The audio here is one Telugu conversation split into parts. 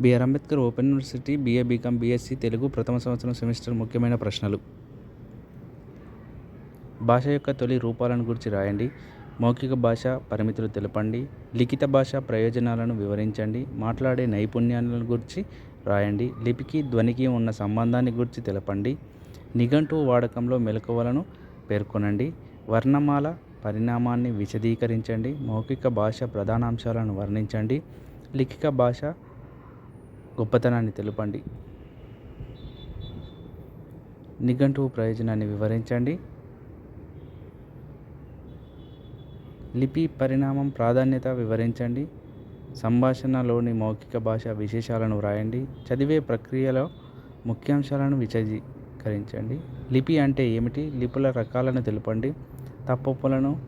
BR Ambedkar Open University BA BCom BSc Telugu ప్రథమ సంవత్సరం సెమిస్టర్ ముఖ్యమైన ప్రశ్నలు. భాష యొక్క తొలి రూపాలను గురించి రాయండి. మౌఖిక భాష పరిమితులు తెలపండి. లిఖిత భాష ప్రయోజనాలను వివరించండి. మాట్లాడే నైపుణ్యాలను గురించి రాయండి. లిపికి ధ్వనికి ఉన్న సంబంధాన్ని గురించి తెలపండి. నిఘంటువు వాడకంలో మెలకువలను పేర్కొనండి. వర్ణమాల పరిణామాన్ని విశదీకరించండి. మౌఖిక భాష ప్రధానాంశాలను వర్ణించండి. లిఖిత భాష గొప్పతనాన్ని తెలుపండి. నిఘంటువు ప్రయోజనాన్ని వివరించండి. లిపి పరిణామం ప్రాధాన్యత వివరించండి. సంభాషణలోని మౌఖిక భాష విశేషాలను వ్రాయండి. చదివే ప్రక్రియలో ముఖ్యాంశాలను విశదీకరించండి. లిపి అంటే ఏమిటి? లిపుల రకాలను తెలుపండి. తప్పొప్పులను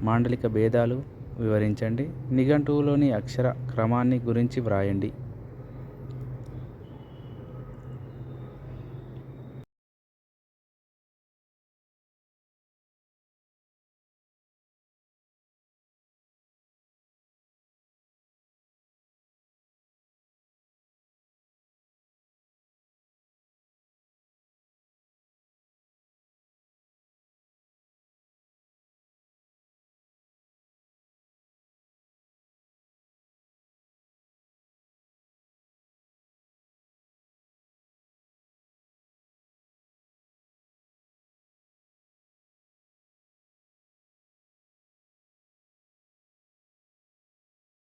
మాండలిక భేదాలు వివరించండి. నిఘంటువులోని అక్షర క్రమాన్ని గురించి వ్రాయండి.